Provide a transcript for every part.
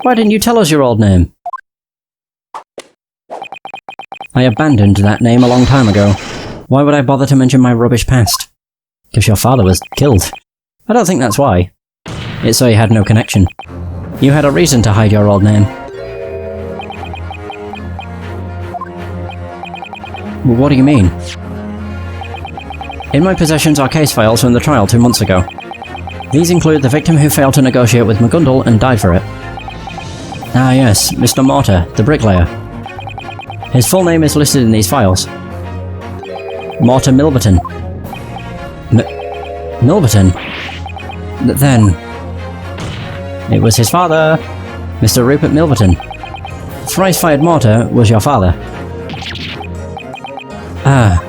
Why didn't you tell us your old name? I abandoned that name a long time ago. Why would I bother to mention my rubbish past? Because your father was killed. I don't think that's why. It's so you had no connection. You had a reason to hide your old name. Well, what do you mean? In my possessions are case files from the trial 2 months ago. These include the victim who failed to negotiate with McGundle and died for it. Ah yes, Mr. Mortar, the bricklayer. His full name is listed in these files. Mortar Milverton. Milverton? Then... It was his father, Mr. Rupert Milverton. Thrice-fired mortar was your father. Ah.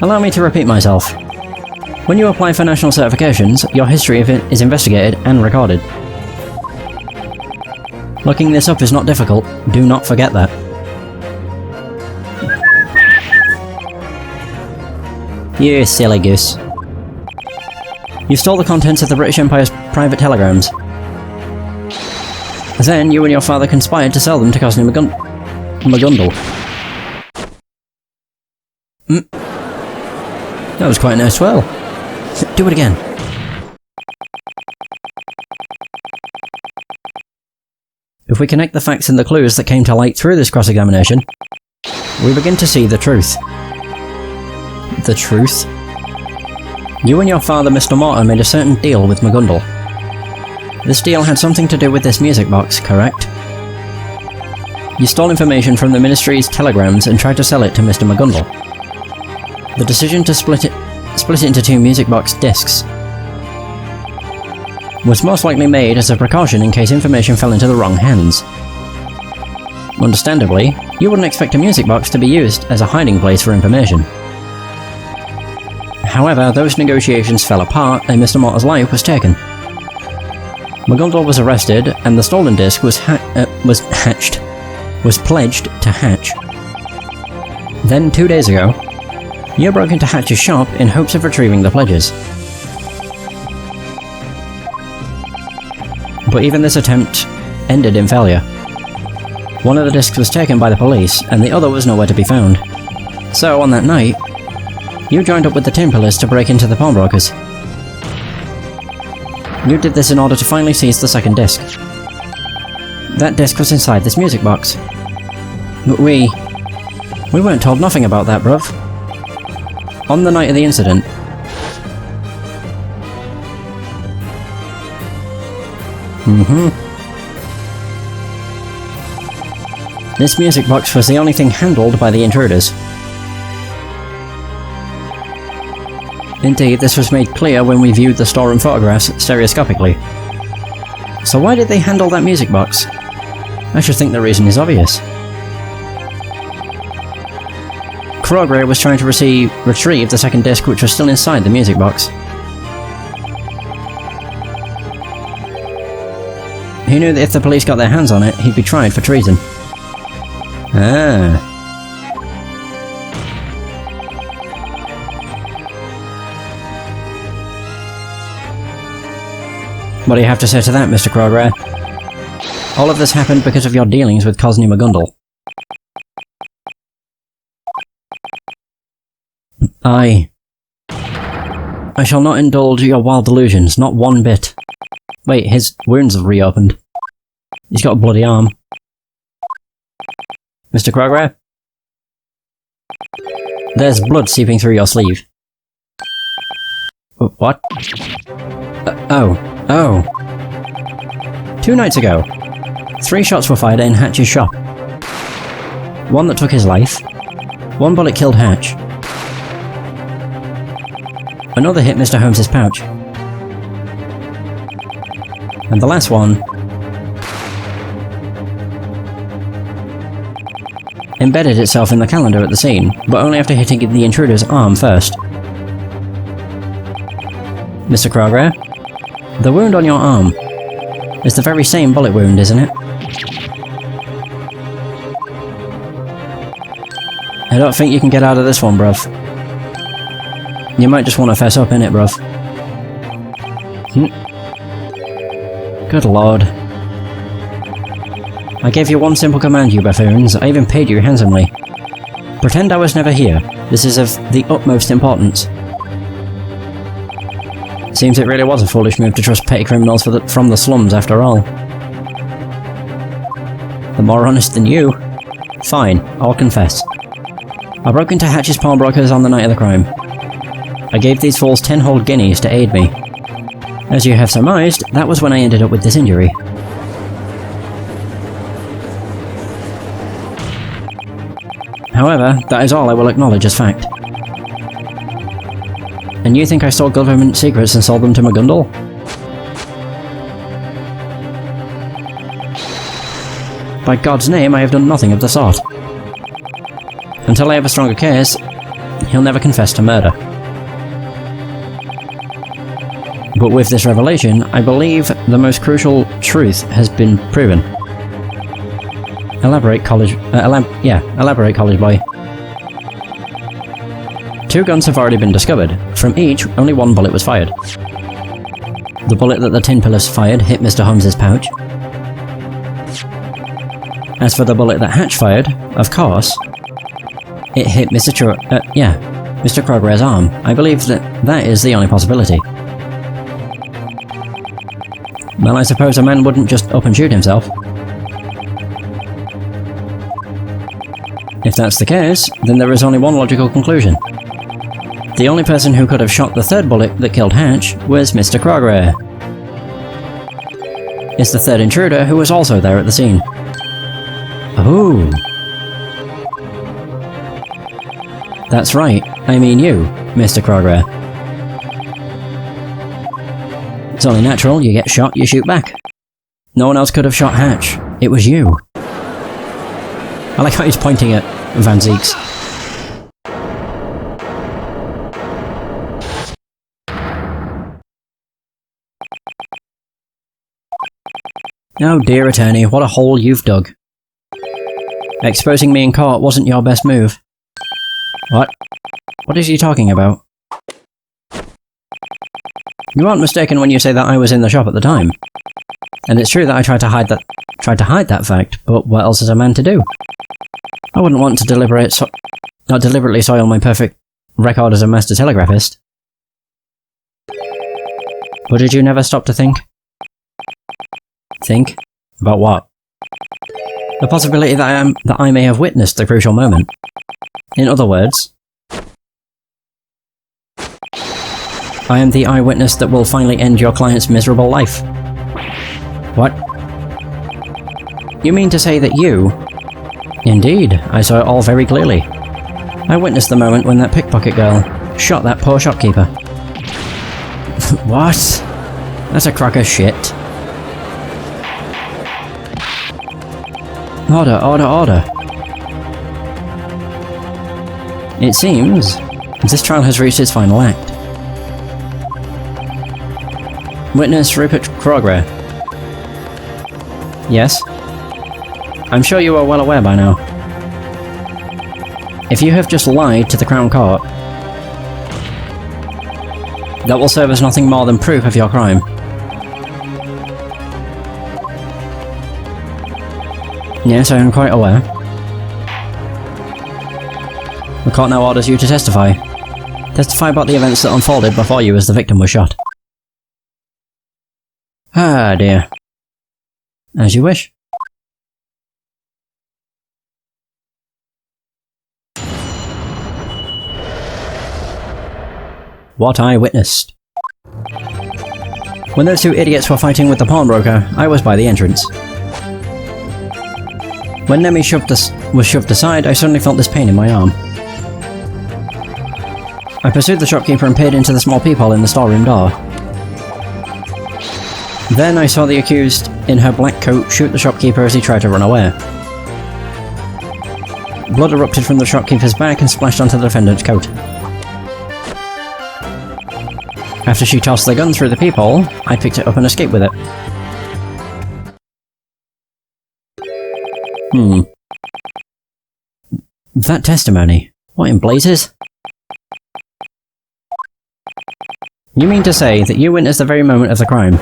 Allow me to repeat myself. When you apply for national certifications, your history of it is investigated and recorded. Looking this up is not difficult, do not forget that. You silly goose. You stole the contents of the British Empire's private telegrams. Then you and your father conspired to sell them to Cosney McGundle. That was quite a nice swell. Do it again. If we connect the facts and the clues that came to light through this cross-examination, we begin to see the truth. The truth? You and your father, Mr. Mortar, made a certain deal with McGundle. This deal had something to do with this music box, correct? You stole information from the Ministry's telegrams and tried to sell it to Mr. McGundle. The decision to split it into 2 music box discs was most likely made as a precaution in case information fell into the wrong hands. Understandably, you wouldn't expect a music box to be used as a hiding place for information. However, those negotiations fell apart and Mr. Mortar's life was taken. McGundle was arrested and the stolen disc was pledged to Hatch. Then 2 days ago, you broke into Hatch's shop in hopes of retrieving the pledges. But even this attempt ended in failure. One of the discs was taken by the police, and the other was nowhere to be found. So, on that night, you joined up with the Templars to break into the pawnbrokers. You did this in order to finally seize the second disc. That disc was inside this music box. But we weren't told nothing about that, bruv. On the night of the incident, this music box was the only thing handled by the intruders. Indeed, this was made clear when we viewed the storeroom photographs stereoscopically. So why did they handle that music box? I should think the reason is obvious. Krogre was trying to retrieve the second disc which was still inside the music box. He knew that if the police got their hands on it, he'd be tried for treason. Ah. What do you have to say to that, Mr. Krogre? All of this happened because of your dealings with Cosney McGundle. I shall not indulge your wild delusions, not one bit. Wait, his wounds have reopened. He's got a bloody arm. Mr. Krogre? There's blood seeping through your sleeve. What? Oh. 2 nights ago, 3 shots were fired in Hatch's shop. 1 that took his life. 1 bullet killed Hatch. Another hit Mr. Holmes's pouch. And the last one embedded itself in the calendar at the scene, but only after hitting the intruder's arm first. Mr. Krogre, the wound on your arm is the very same bullet wound, isn't it? I don't think you can get out of this one, bruv. You might just want to fess up, innit, bruv? Good lord. I gave you one simple command, you buffoons. I even paid you handsomely. Pretend I was never here. This is of the utmost importance. Seems it really was a foolish move to trust petty criminals from the slums after all. The more honest than you. Fine, I'll confess. I broke into Hatch's pawnbrokers on the night of the crime. I gave these fools 10 whole guineas to aid me. As you have surmised, that was when I ended up with this injury. However, that is all I will acknowledge as fact. And you think I stole government secrets and sold them to McGundle? By God's name, I have done nothing of the sort. Until I have a stronger case, he'll never confess to murder. But with this revelation, I believe the most crucial truth has been proven. Elaborate, college boy. 2 guns have already been discovered. From each, only 1 bullet was fired. The bullet that the tin pillars fired hit Mr. Holmes's pouch. As for the bullet that Hatch fired, of course, it hit Mr. Kroger's arm. I believe that is the only possibility. Well, I suppose a man wouldn't just up and shoot himself. If that's the case, then there is only one logical conclusion. The only person who could have shot the 3rd bullet that killed Hatch was Mr. Kroger. It's the 3rd intruder who was also there at the scene. Oh. That's right, I mean you, Mr. Kroger. It's only natural, you get shot, you shoot back. No one else could have shot Hatch. It was you. I like how he's pointing at Van Zieks. Oh dear, attorney, what a hole you've dug. Exposing me in court wasn't your best move. What? What is he talking about? You aren't mistaken when you say that I was in the shop at the time. And it's true that I tried to hide that fact, but what else is a man to do? I wouldn't want to deliberately soil my perfect record as a master telegraphist. But did you never stop to think? Think? About what? The possibility that I may have witnessed the crucial moment. In other words, I am the eyewitness that will finally end your client's miserable life. What? You mean to say that you... Indeed, I saw it all very clearly. I witnessed the moment when that pickpocket girl shot that poor shopkeeper. What? That's a crock of shit. Order, order, order. It seems this trial has reached its final act. Witness Rupert Kroger. Yes? I'm sure you are well aware by now. If you have just lied to the Crown Court, that will serve as nothing more than proof of your crime. Yes, I am quite aware. The court now orders you to testify. Testify about the events that unfolded before you as the victim was shot. Ah, dear. As you wish. What I witnessed. When those 2 idiots were fighting with the pawnbroker, I was by the entrance. When Nemi was shoved aside, I suddenly felt this pain in my arm. I pursued the shopkeeper and peered into the small peephole in the storeroom door. Then I saw the accused in her black coat shoot the shopkeeper as he tried to run away. Blood erupted from the shopkeeper's back and splashed onto the defendant's coat. After she tossed the gun through the peephole, I picked it up and escaped with it. That testimony. What in blazes? You mean to say that you witnessed the very moment of the crime?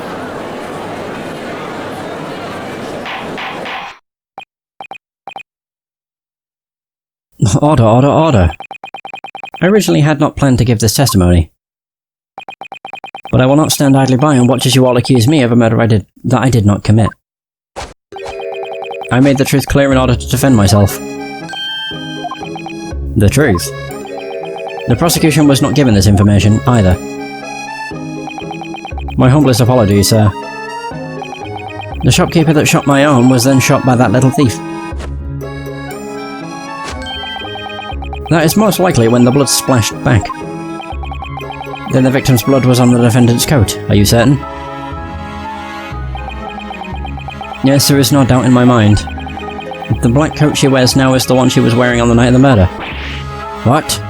Order, order, order. I originally had not planned to give this testimony. But I will not stand idly by and watch as you all accuse me of a murder that I did not commit. I made the truth clear in order to defend myself. The truth? The prosecution was not given this information, either. My humblest apologies, sir. The shopkeeper that shot my arm was then shot by that little thief. That is most likely when the blood splashed back. Then the victim's blood was on the defendant's coat, are you certain? Yes, there is no doubt in my mind. The black coat she wears now is the one she was wearing on the night of the murder. What?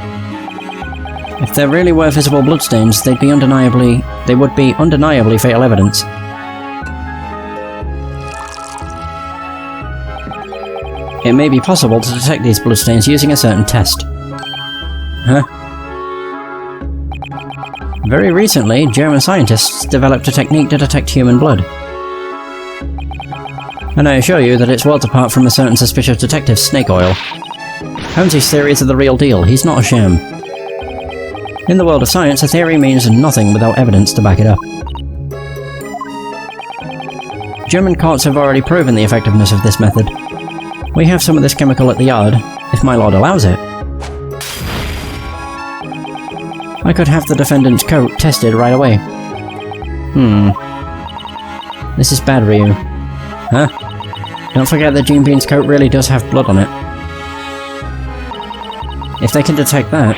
If there really were visible bloodstains, they would be undeniably fatal evidence. It may be possible to detect these bloodstains using a certain test. Huh? Very recently, German scientists developed a technique to detect human blood. And I assure you that it's worlds apart from a certain suspicious detective, Snake Oil. Holmes' theories are the real deal, he's not a sham. In the world of science, a theory means nothing without evidence to back it up. German courts have already proven the effectiveness of this method. We have some of this chemical at the yard, if my lord allows it. I could have the defendant's coat tested right away. This is bad, Ryu. Huh? Don't forget that Gene Bean's coat really does have blood on it. If they can detect that...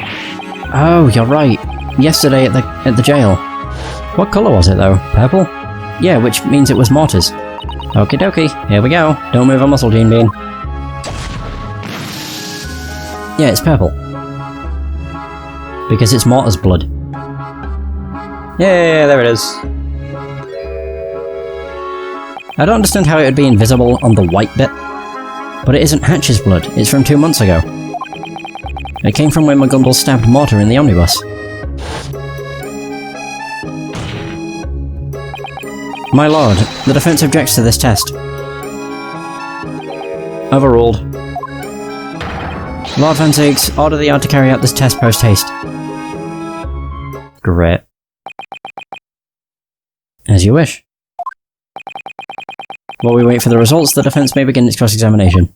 Oh, you're right. Yesterday at the jail. What colour was it, though? Purple? Yeah, which means it was Mortar's. Okie dokie, here we go. Don't move a muscle, Gene Bean. Yeah, it's purple. Because it's Mortar's blood. Yeah, there it is. I don't understand how it would be invisible on the white bit. But it isn't Hatch's blood, it's from 2 months ago. It came from when McGundle stabbed Mortar in the omnibus. My lord, the defense objects to this test. Overruled. Lord Van Ziegs, order the yard to carry out this test post-haste. Great. As you wish. While we wait for the results, the defense may begin its cross-examination.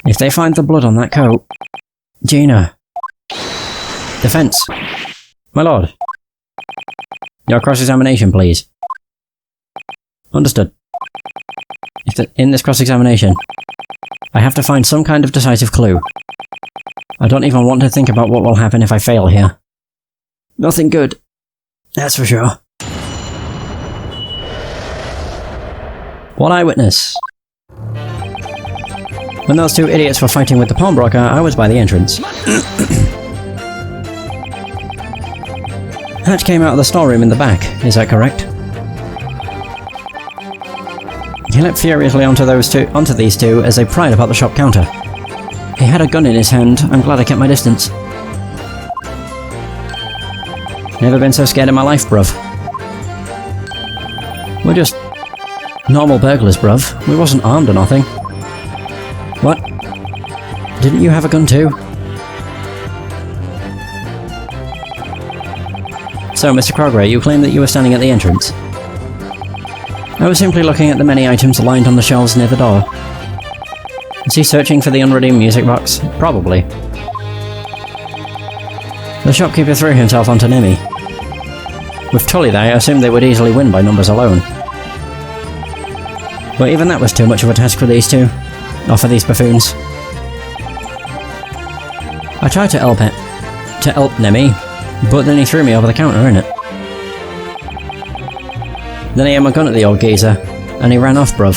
If they find the blood on that coat... Gina. Defense. My lord. Your cross-examination, please. Understood. In this cross-examination, I have to find some kind of decisive clue. I don't even want to think about what will happen if I fail here. Nothing good. That's for sure. One eyewitness. When those two idiots were fighting with the pawnbroker, I was by the entrance. Hatch came out of the storeroom in the back, is that correct? He leapt furiously onto these two as they pried about the shop counter. He had a gun in his hand. I'm glad I kept my distance. Never been so scared in my life, bruv. We're just normal burglars, bruv. We wasn't armed or nothing. What? Didn't you have a gun too? So, Mr. Crogray, you claim that you were standing at the entrance. I was simply looking at the many items lined on the shelves near the door. Is he searching for the unredeemed music box? Probably. The shopkeeper threw himself onto Nemi. With Tully there, I assumed they would easily win by numbers alone. But even that was too much of a task for these two. Or for these buffoons. I tried to help Nemi, but then he threw me over the counter, innit? Then he aimed a gun at the old geezer, and he ran off, bruv.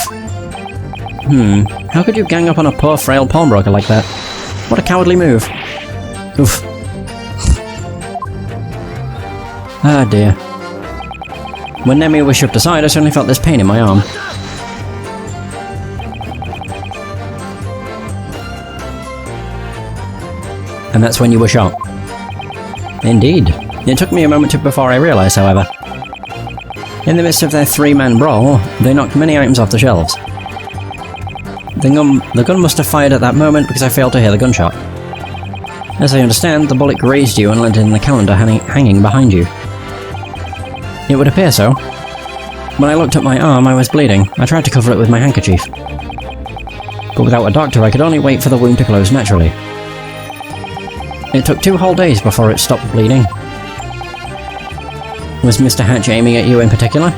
How could you gang up on a poor, frail pawnbroker like that? What a cowardly move. Oof. Ah dear. When Nemi was shoved aside, I suddenly felt this pain in my arm. And that's when you were shot. Indeed. It took me a moment before I realised, however. In the midst of their three-man brawl, they knocked many items off the shelves. The gun must have fired at that moment because I failed to hear the gunshot. As I understand, the bullet grazed you and landed in the calendar hanging behind you. It would appear so. When I looked at my arm, I was bleeding. I tried to cover it with my handkerchief. But without a doctor, I could only wait for the wound to close naturally. It took 2 whole days before it stopped bleeding. Was Mr. Hatch aiming at you in particular?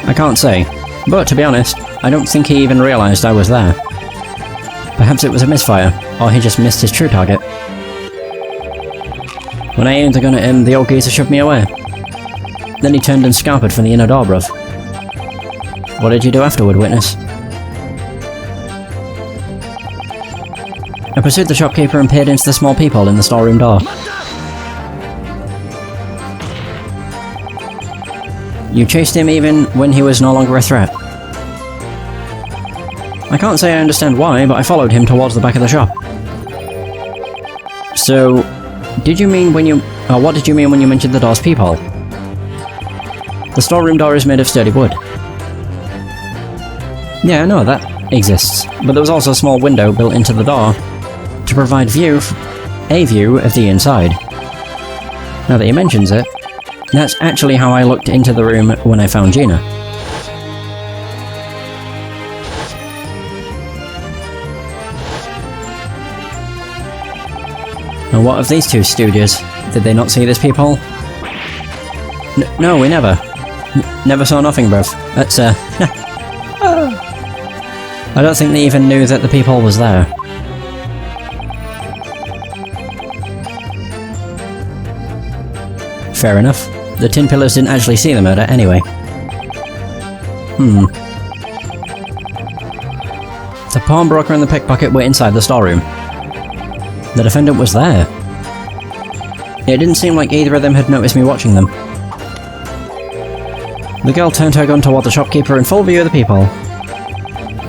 I can't say, but to be honest, I don't think he even realised I was there. Perhaps it was a misfire, or he just missed his true target. When I aimed the gun at him, the old geezer shoved me away. Then he turned and scarpered from the inner door, bruv. What did you do afterward, witness? I pursued the shopkeeper and peered into the small peephole in the storeroom door. You chased him even when he was no longer a threat. I can't say I understand why, but I followed him towards the back of the shop. So, did you mean when you... what did you mean when you mentioned the door's peephole? The storeroom door is made of sturdy wood. Yeah, I know, that exists. But there was also a small window built into the door to provide a view of the inside. Now that he mentions it, that's actually how I looked into the room when I found Gina. And what of these two stooges? Did they not see this peephole? No, we never. Never saw nothing, bruv. That's, I don't think they even knew that the peephole was there. Fair enough. The tin pillars didn't actually see the murder anyway. The pawnbroker and the pickpocket were inside the storeroom. The defendant was there. It didn't seem like either of them had noticed me watching them. The girl turned her gun toward the shopkeeper in full view of the peephole.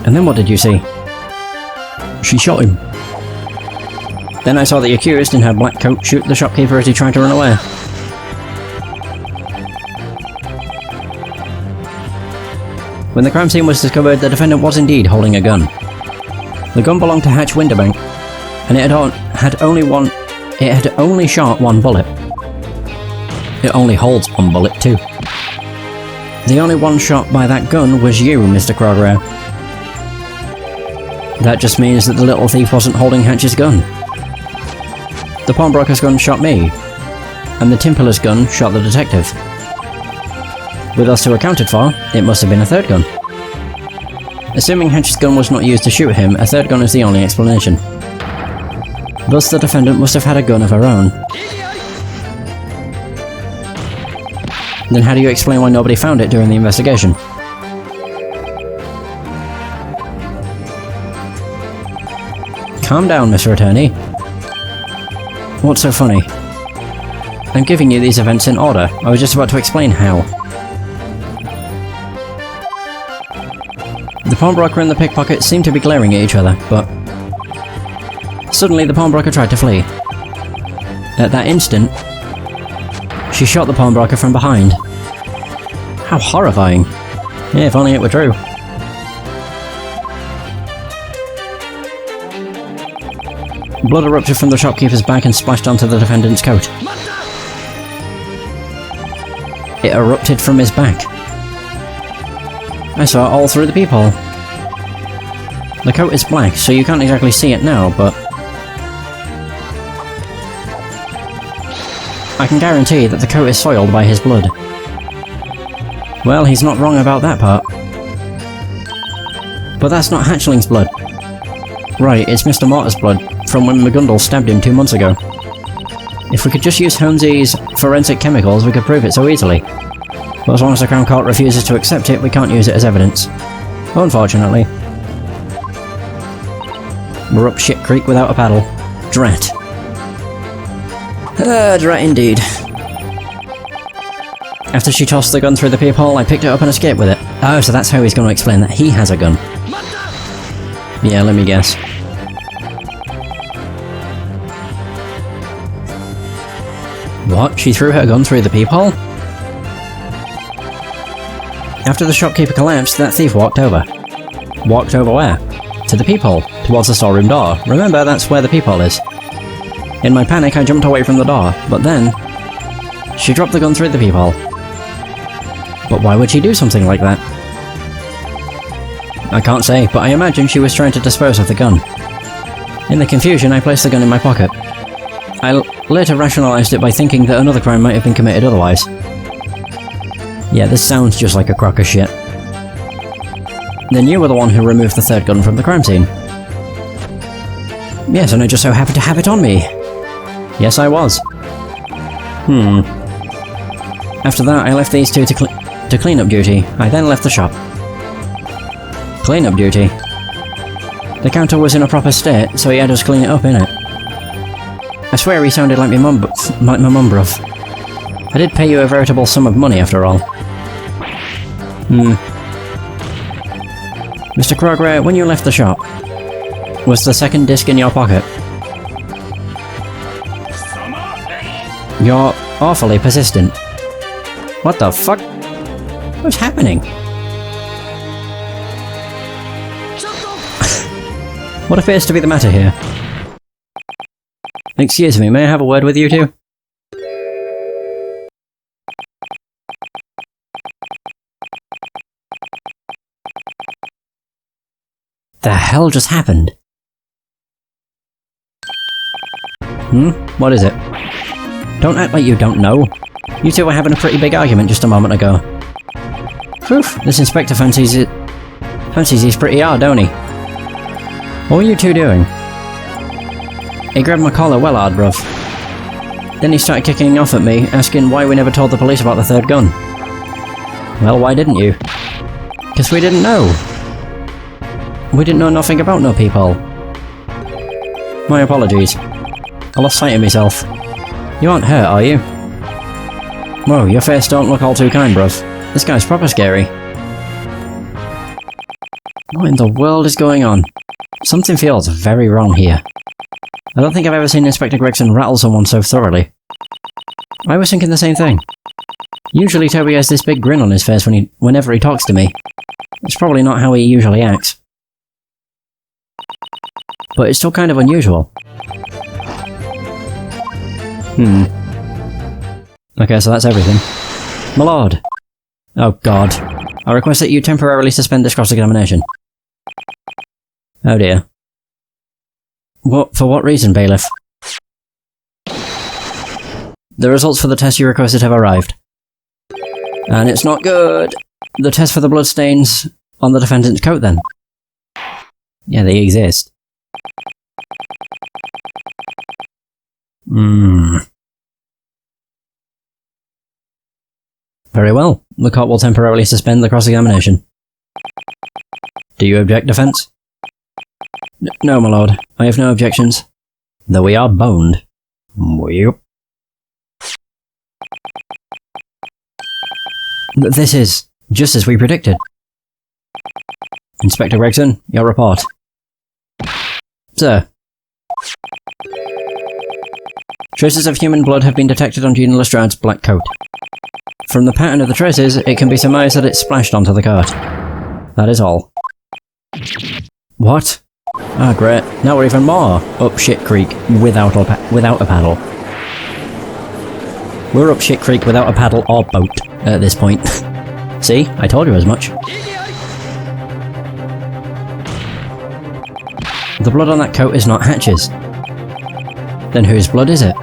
And then what did you see? She shot him. Then I saw the accused in her black coat shoot the shopkeeper as he tried to run away. When the crime scene was discovered, the defendant was indeed holding a gun. The gun belonged to Hatch Winterbank, and it had only shot 1 bullet. It only holds 1 bullet too. The only one shot by that gun was you, Mr. Crowder. That just means that the little thief wasn't holding Hatch's gun. The pawnbroker's gun shot me, and the Timpler's gun shot the detective. With us two accounted for, it must have been a third gun. Assuming Hatch's gun was not used to shoot him, a third gun is the only explanation. Thus the defendant must have had a gun of her own. Then how do you explain why nobody found it during the investigation? Calm down, Mr. Attorney. What's so funny? I'm giving you these events in order. I was just about to explain how. The pawnbroker and the pickpocket seemed to be glaring at each other, but... Suddenly the pawnbroker tried to flee. At that instant, she shot the pawnbroker from behind. How horrifying. Yeah, if only it were true. Blood erupted from the shopkeeper's back and splashed onto the defendant's coat. It erupted from his back. I saw it all through the peephole. The coat is black, so you can't exactly see it now, but... I can guarantee that the coat is soiled by his blood. Well, he's not wrong about that part. But that's not Hatchling's blood. Right, it's Mr. Mortar's blood, from when McGundle stabbed him 2 months ago. If we could just use Holmes's forensic chemicals, we could prove it so easily. But as long as the Crown Court refuses to accept it, we can't use it as evidence. Unfortunately. We're up shit creek without a paddle. Drat. Drat indeed. After she tossed the gun through the peephole, I picked it up and escaped with it. Oh, so that's how he's going to explain that he has a gun. Yeah, let me guess. What? She threw her gun through the peephole? After the shopkeeper collapsed, that thief walked over. Walked over where? To the peephole, towards the storeroom door. Remember, that's where the peephole is. In my panic, I jumped away from the door, but then... she dropped the gun through the peephole. But why would she do something like that? I can't say, but I imagine she was trying to dispose of the gun. In the confusion, I placed the gun in my pocket. I later rationalised it by thinking that another crime might have been committed otherwise. Yeah, this sounds just like a crock of shit. Then you were the one who removed the third gun from the crime scene. Yes, and I just so happened to have it on me. Yes, I was. After that, I left these two to clean up duty. I then left the shop. Clean up duty? The counter was in a proper state, so he had us clean it up, innit? I swear he sounded like my mum, bruv. I did pay you a veritable sum of money, after all. Mr. Kroger, when you left the shop, was the second disc in your pocket? You're awfully persistent. What the fuck? What's happening? What appears to be the matter here? Excuse me, may I have a word with you two? The hell just happened? What is it? Don't act like you don't know. You two were having a pretty big argument just a moment ago. Phew, this inspector fancies he's pretty hard, don't he? What were you two doing? He grabbed my collar well hard, bruv. Then he started kicking off at me, asking why we never told the police about the third gun. Well, why didn't you? 'Cause we didn't know. We didn't know nothing about no people. My apologies. I lost sight of myself. You aren't hurt, are you? Whoa, your face don't look all too kind, bruv. This guy's proper scary. What in the world is going on? Something feels very wrong here. I don't think I've ever seen Inspector Gregson rattle someone so thoroughly. I was thinking the same thing. Usually Toby has this big grin on his face whenever he talks to me. It's probably not how he usually acts. But it's still kind of unusual. Okay, so that's everything. My lord! Oh god. I request that you temporarily suspend this cross-examination. Oh dear. For what reason, bailiff? The results for the test you requested have arrived. And it's not good! The test for the bloodstains on the defendant's coat, then. Yeah, they exist. Very well. The court will temporarily suspend the cross-examination. Do you object, defence? No, my lord. I have no objections. Though we are boned. Yep. This is just as we predicted. Inspector Gregson, your report. Sir. Traces of human blood have been detected on Gina Lestrande's black coat. From the pattern of the traces, it can be surmised that it splashed onto the coat. That is all. What? Ah, great. Now we're even more up shit creek without a paddle. We're up shit creek without a paddle or boat at this point. See? I told you as much. The blood on that coat is not Hatch's. Then whose blood is it?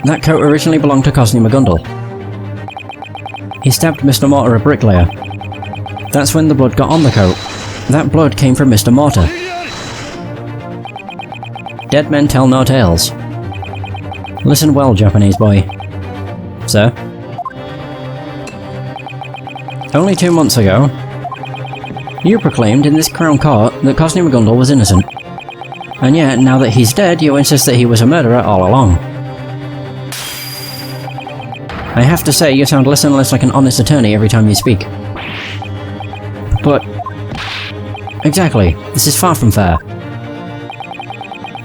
That coat originally belonged to Cosney McGundle. He stabbed Mr. Mortar, a bricklayer. That's when the blood got on the coat. That blood came from Mr. Mortar. Dead men tell no tales. Listen well, Japanese boy. Sir? Only 2 months ago, you proclaimed in this Crown Court that Cosney McGundle was innocent. And yet, now that he's dead, you insist that he was a murderer all along. I have to say, you sound less and less like an honest attorney every time you speak. But... exactly, this is far from fair.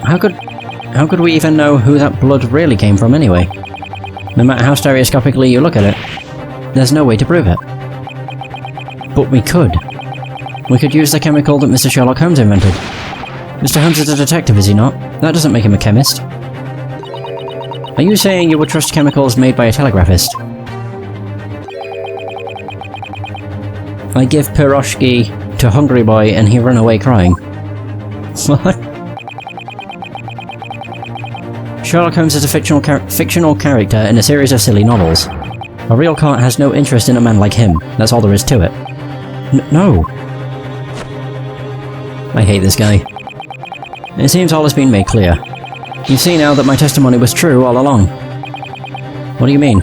How could we even know who that blood really came from anyway? No matter how stereoscopically you look at it, there's no way to prove it. But we could. We could use the chemical that Mr. Sherlock Holmes invented. Mr. Holmes is a detective, is he not? That doesn't make him a chemist. Are you saying you would trust chemicals made by a telegraphist? I give pierogi to Hungry Boy and he run away crying. What? Sherlock Holmes is a fictional character in a series of silly novels. A real court has no interest in a man like him. That's all there is to it. No. I hate this guy. It seems all has been made clear. You see now that my testimony was true all along. What do you mean?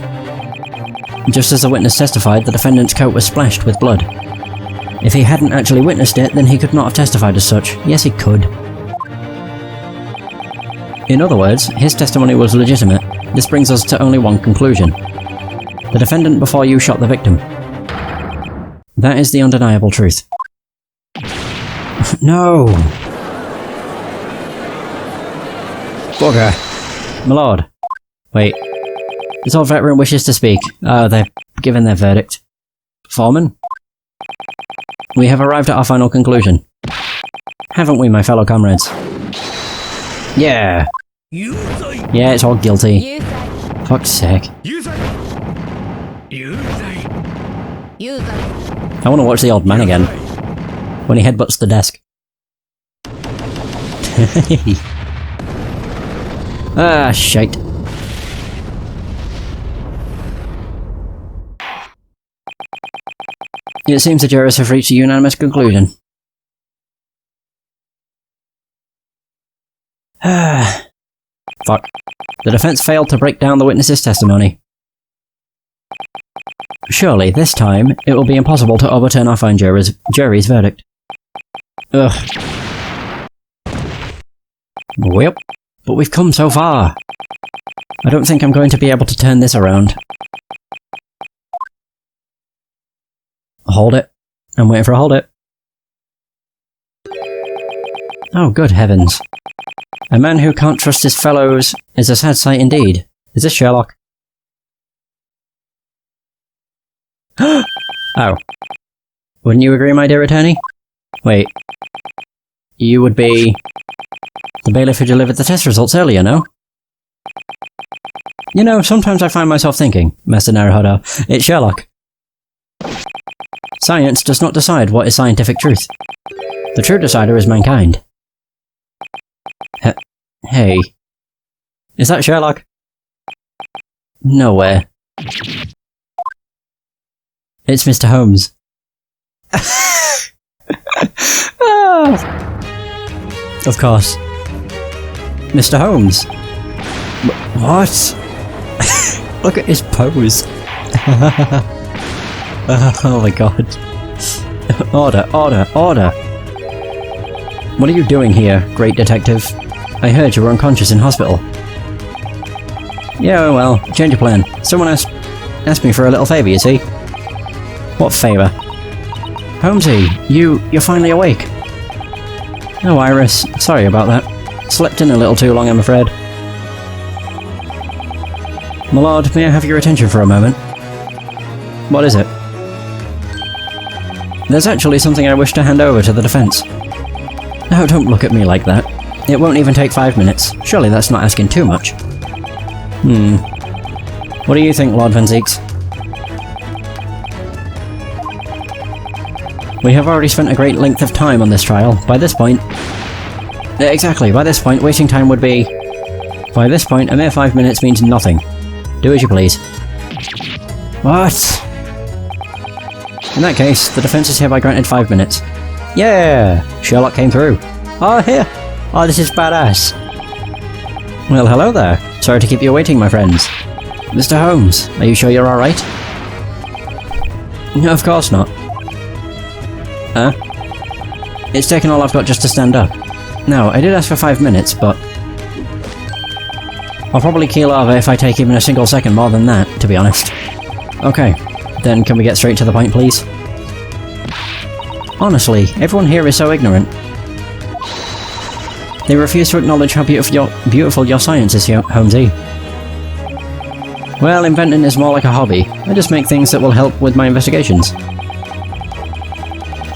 Just as the witness testified, the defendant's coat was splashed with blood. If he hadn't actually witnessed it, then he could not have testified as such. Yes, he could. In other words, his testimony was legitimate. This brings us to only one conclusion. The defendant before you shot the victim. That is the undeniable truth. No! Bugger. My lord. Wait. This old veteran wishes to speak. Oh, they've given their verdict. Foreman? We have arrived at our final conclusion. Haven't we, my fellow comrades? Yeah! Yeah, it's all guilty. Fuck's sake. I want to watch the old man again. When he headbutts the desk. Ah, shite. It seems the jurors have reached a unanimous conclusion. Ah. Fuck. The defense failed to break down the witness's testimony. Surely, this time, it will be impossible to overturn our fine jury's verdict. Ugh. Well, but we've come so far. I don't think I'm going to be able to turn this around. Hold it. I'm waiting for a hold it. Oh, good heavens. A man who can't trust his fellows is a sad sight indeed. Is this Sherlock? Oh. Wouldn't you agree, my dear attorney? Wait. You would be... the bailiff who delivered the test results earlier, no? You know, sometimes I find myself thinking, Master Naruhodo, it's Sherlock. Science does not decide what is scientific truth. The true decider is mankind. Hey. Is that Sherlock? Nowhere. It's Mr. Holmes. Of course. Mr. Holmes. What? Look at his pose. Oh my god. Order, order, order! What are you doing here, great detective? I heard you were unconscious in hospital. Yeah, well, change of plan. Someone asked me for a little favour, you see? What favour? Holmesy, you're finally awake. Oh, Iris, sorry about that. Slept in a little too long, I'm afraid. My lord, may I have your attention for a moment? What is it? There's actually something I wish to hand over to the defence. Oh, don't look at me like that. It won't even take 5 minutes. Surely that's not asking too much. What do you think, Lord Van Zeeks? We have already spent a great length of time on this trial. By this point... Exactly, by this point, wasting time would be... By this point, a mere 5 minutes means nothing. Do as you please. What? In that case, the defence is hereby granted 5 minutes. Yeah! Sherlock came through. Oh, here! Oh, this is badass. Well, hello there. Sorry to keep you waiting, my friends. Mr. Holmes, are you sure you're alright? No, of course not. Huh? It's taken all I've got just to stand up. No, I did ask for 5 minutes, but... I'll probably keel over if I take even a single second more than that, to be honest. Okay, then can we get straight to the point, please? Honestly, everyone here is so ignorant. They refuse to acknowledge how beautiful your science is, Holmesy. Well, inventing is more like a hobby. I just make things that will help with my investigations.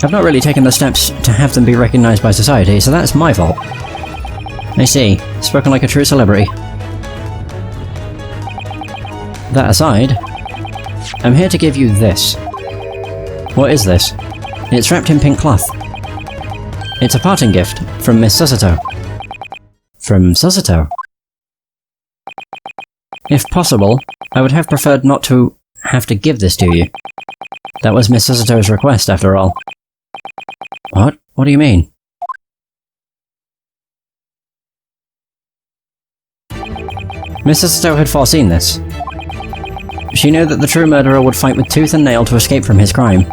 I've not really taken the steps to have them be recognised by society, so that's my fault. I see. Spoken like a true celebrity. That aside, I'm here to give you this. What is this? It's wrapped in pink cloth. It's a parting gift from Miss Susato. From Susato? If possible, I would have preferred not to have to give this to you. That was Miss Susato's request, after all. What? What do you mean? Miss Susato had foreseen this. She knew that the true murderer would fight with tooth and nail to escape from his crime.